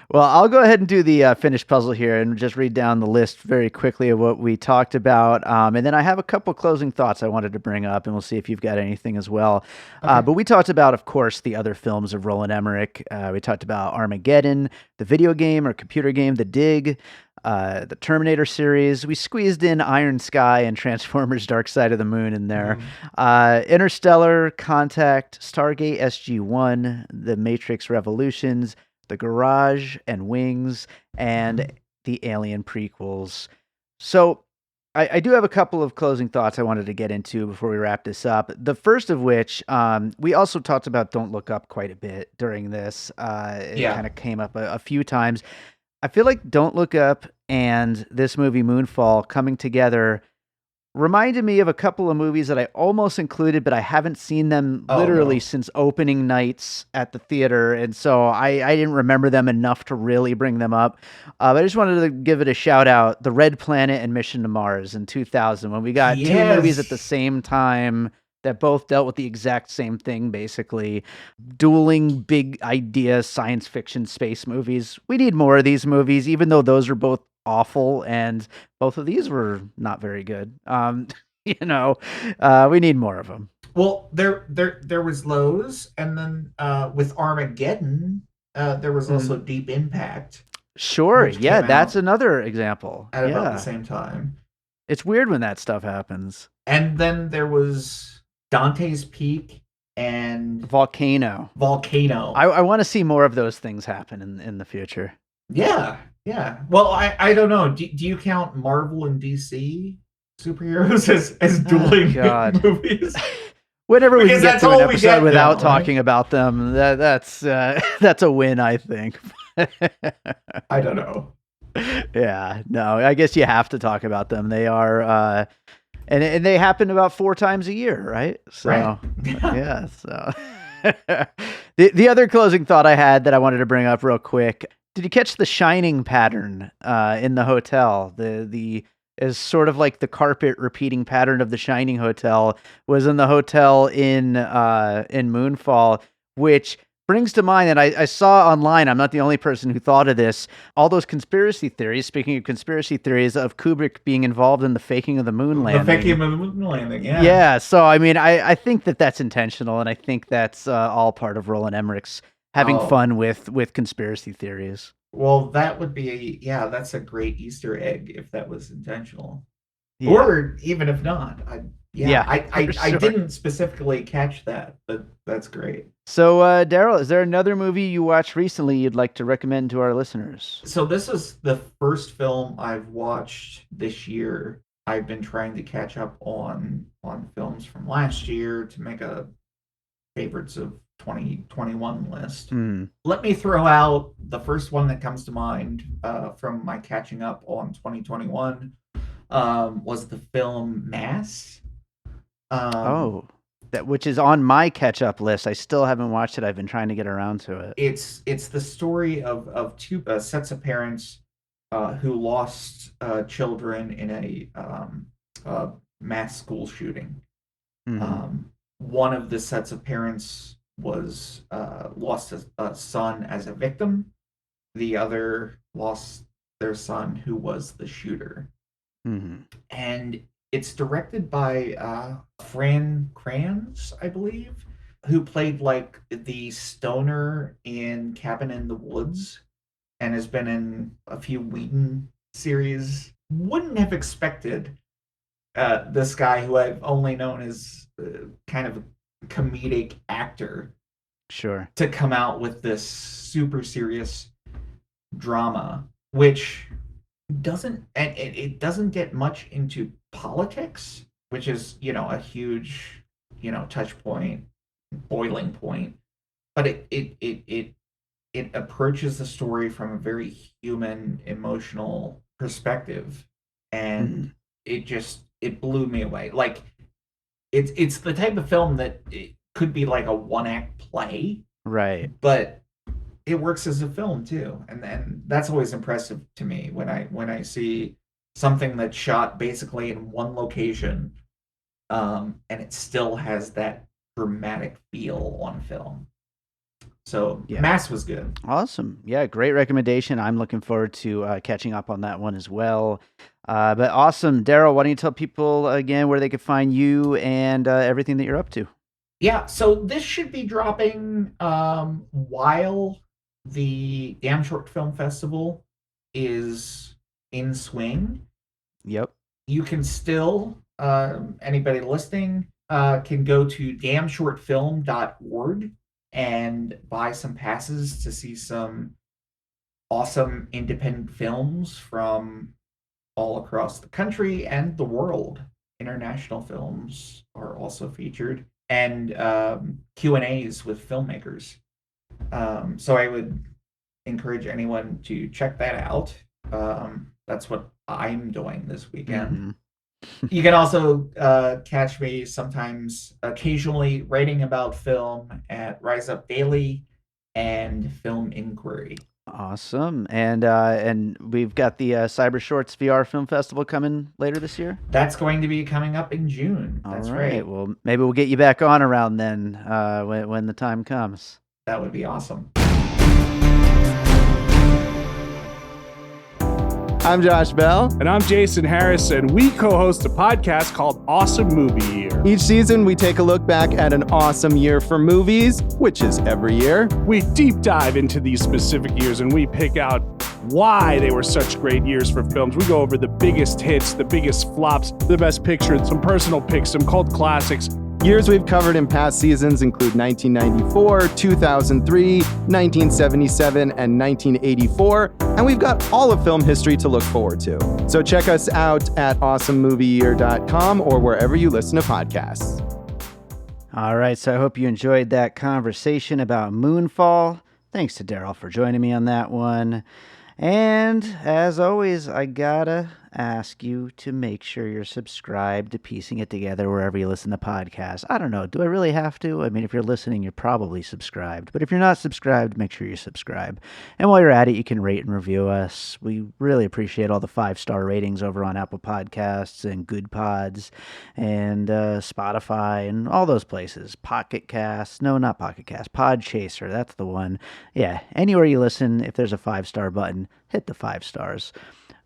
Well, I'll go ahead and do the finished puzzle here and just read down the list very quickly of what we talked about. And then I have a couple closing thoughts I wanted to bring up, and we'll see if you've got anything as well. Okay. But we talked about, of course, the other films of Roland Emmerich. We talked about Armageddon, the video game or computer game, The Dig, the Terminator series. We squeezed in Iron Sky and Transformers Dark Side of the Moon in there. Interstellar, Contact, Stargate SG-1, The Matrix Revolutions, The Garage and Wings, and the Alien prequels. So I do have a couple of closing thoughts I wanted to get into before we wrap this up. The first of which, we also talked about Don't Look Up quite a bit during this. It kind of came up a few times. I feel like Don't Look Up and this movie Moonfall coming together reminded me of a couple of movies that I almost included, but I haven't seen them Oh literally no. since opening nights at the theater, and so I didn't remember them enough to really bring them up. But I just wanted to give it a shout out: The Red Planet and Mission to Mars in 2000, when we got two movies at the Yes. same time that both dealt with the exact same thing, basically dueling big idea science fiction space movies. We need more of these movies, even though those are both awful and both of these were not very good. You know, we need more of them. Well, there was Lowe's, and then with Armageddon, there was Mhm. also Deep Impact, Sure. which Yeah, came that's out another example. at about the Yeah. same time. It's weird when that stuff happens. And then there was Dante's Peak and Volcano. Volcano. I want to see more of those things happen in the future. Yeah, yeah. Well, I don't know. Do you count Marvel and DC superheroes as Oh, dueling God. movies? Whenever we can Because get that's through an all we episode get without now, right? talking about them, that's that's a win, I think. I don't know. Yeah, no, I guess you have to talk about them. They are, and they happen about 4 times a year, right? Right. So, yeah. So, the other closing thought I had that I wanted to bring up real quick. Did you catch the shining pattern in the hotel? The is sort of like the carpet repeating pattern of the Shining Hotel was in the hotel in Moonfall, which brings to mind that I saw online. I'm not the only person who thought of this. All those conspiracy theories. Speaking of conspiracy theories, of Kubrick being involved in the faking of the moon The faking landing. moon landing, yeah. Yeah, so I mean, I think that that's intentional, and I think that's all part of Roland Emmerich's having Oh, fun with conspiracy theories. well, that would be, yeah, that's a great Easter egg if that was intentional. Yeah, Or even if not. Yeah, yeah, I, for I, I sure. didn't specifically catch that, but that's great. So, Darryl, is there another movie you watched recently you'd like to recommend to our listeners? So this is the first film I've watched this year. I've been trying to catch up on films from last year to make a favorites of 2021 list. Hmm. Let me throw out the first one that comes to mind from my catching up on 2021 was the film Mass. Um, Oh, that which is on my catch-up list. I still haven't watched it. I've been trying to get around to it. it's the story of two sets of parents who lost children in a mass school shooting. Hmm. One of the sets of parents was lost a son as a victim. The other lost their son, who was the shooter. Hmm. And it's directed by Fran Kranz, I believe, who played like the stoner in Cabin in the Woods and has been in a few Whedon series. Wouldn't have expected this guy, who I've only known as kind of a comedic actor, Sure. to come out with this super serious drama, which doesn't, and it doesn't get much into politics, which is, a huge, touch point, boiling point. But it approaches the story from a very human, emotional perspective, and Hmm. it blew me away. Like, it's the type of film that it could be like a one act play, Right. but it works as a film too, and that's always impressive to me when I see something that's shot basically in one location, and it still has that dramatic feel on film. So Yeah. Mass was good. Awesome. Yeah, great recommendation. I'm looking forward to catching up on that one as well. But awesome. Darryl, why don't you tell people again where they could find you and everything that you're up to? Yeah, so this should be dropping while the Damn Short Film Festival is in swing. Yep. You can still, anybody listening, can go to damnshortfilm.org and buy some passes to see some awesome independent films from all across the country and the world. International films are also featured, and Q&As with filmmakers. So I would encourage anyone to check that out. That's what I'm doing this weekend. Hmm. You can also catch me sometimes, occasionally writing about film at Rise Up Daily and Film Inquiry. Awesome. And we've got the Cyber Shorts VR Film Festival coming later this year. That's going to be coming up in June. That's All right. right. Well, maybe we'll get you back on around then when the time comes. That would be awesome. I'm Josh Bell. And I'm Jason Harris, and we co-host a podcast called Awesome Movie Year. Each season, we take a look back at an awesome year for movies, which is every year. We deep dive into these specific years, and we pick out why they were such great years for films. We go over the biggest hits, the biggest flops, the best picture, some personal picks, some cult classics. Years we've covered in past seasons include 1994, 2003, 1977, and 1984, and we've got all of film history to look forward to. So check us out at awesomemovieyear.com or wherever you listen to podcasts. All right, so I hope you enjoyed that conversation about Moonfall. Thanks to Darryl for joining me on that one. And as always, I gotta ask you to make sure you're subscribed to Piecing It Together wherever you listen to podcasts. I don't know, do I really have to? I mean, if you're listening, you're probably subscribed. But if you're not subscribed, make sure you subscribe. And while you're at it, you can rate and review us. We really appreciate all the 5-star ratings over on Apple Podcasts and Good Pods and Spotify and all those places. Pocket Casts. No, not Pocket Cast. Podchaser. That's the one. Yeah, anywhere you listen, if there's a 5-star button, hit the 5 stars.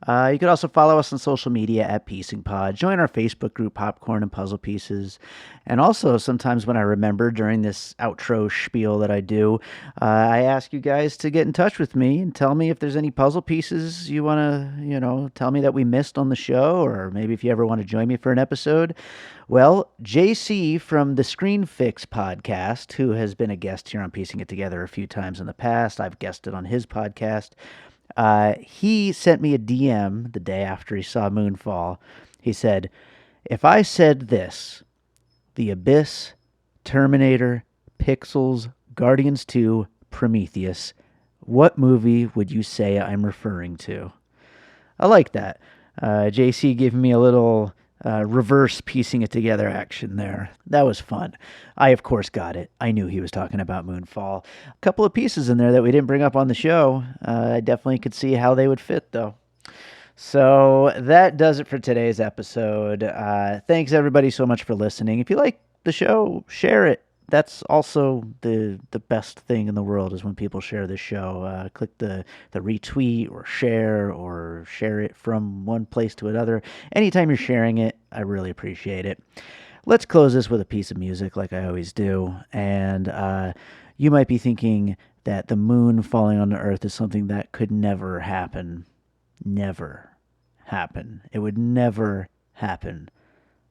You can also follow us on social media at Piecing Pod. Join our Facebook group, Popcorn and Puzzle Pieces. And also, sometimes when I remember during this outro spiel that I do, I ask you guys to get in touch with me and tell me if there's any puzzle pieces you want to, tell me that we missed on the show, or maybe if you ever want to join me for an episode. Well, JC from the Screen Fix podcast, who has been a guest here on Piecing It Together a few times in the past, I've guested on his podcast. He sent me a DM the day after he saw Moonfall. He said, if I said this, The Abyss, Terminator, Pixels, Guardians 2, Prometheus, what movie would you say I'm referring to? I like that. JC gave me a little reverse piecing it together action there. That was fun. I, of course, got it. I knew he was talking about Moonfall. A couple of pieces in there that we didn't bring up on the show. I definitely could see how they would fit, though. So that does it for today's episode. Thanks, everybody, so much for listening. If you like the show, share it. That's also the best thing in the world is when people share this show. Click the retweet or share it from one place to another. Anytime you're sharing it, I really appreciate it. Let's close this with a piece of music like I always do. And you might be thinking that the moon falling on the earth is something that could never happen. Never happen. It would never happen.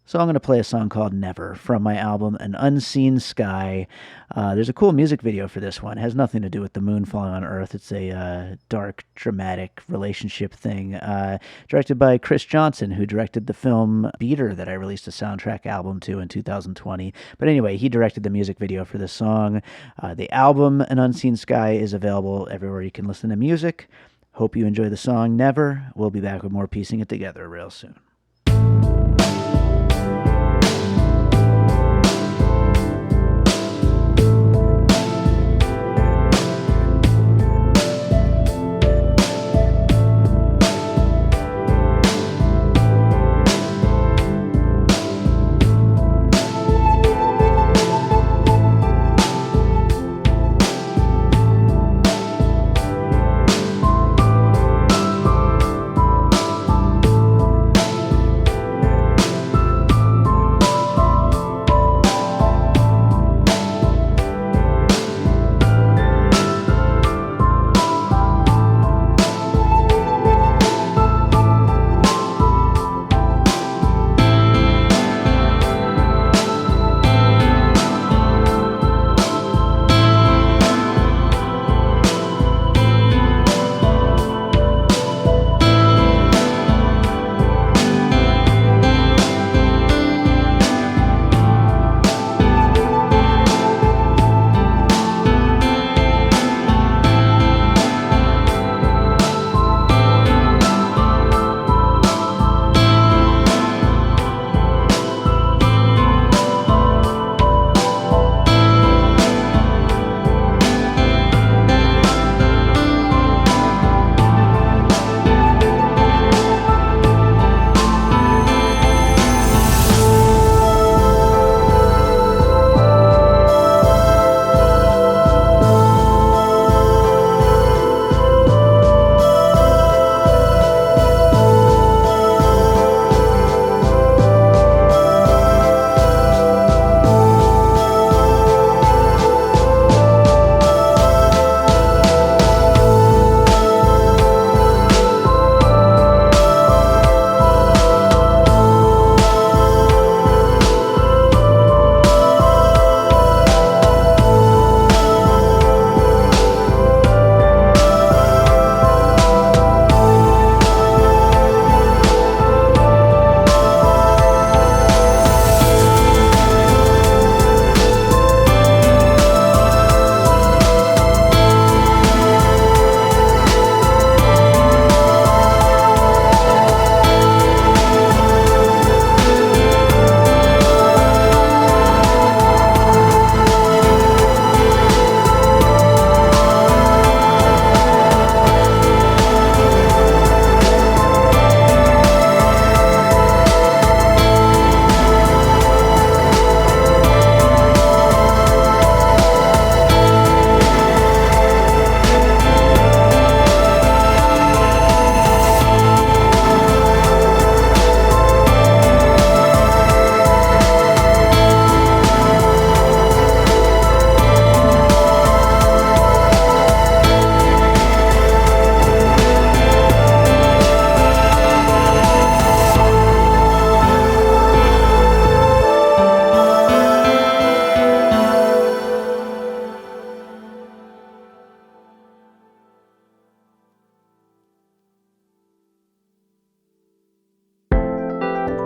So I'm going to play a song called Never from my album An Unseen Sky. There's a cool music video for this one. It has nothing to do with the moon falling on Earth. It's a dark, dramatic relationship thing. Directed by Chris Johnson, who directed the film Beater that I released a soundtrack album to in 2020. But anyway, he directed the music video for this song. The album An Unseen Sky is available everywhere you can listen to music. Hope you enjoy the song Never. We'll be back with more Piecing It Together real soon.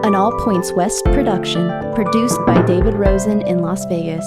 an All Points West production, produced by David Rosen in Las Vegas.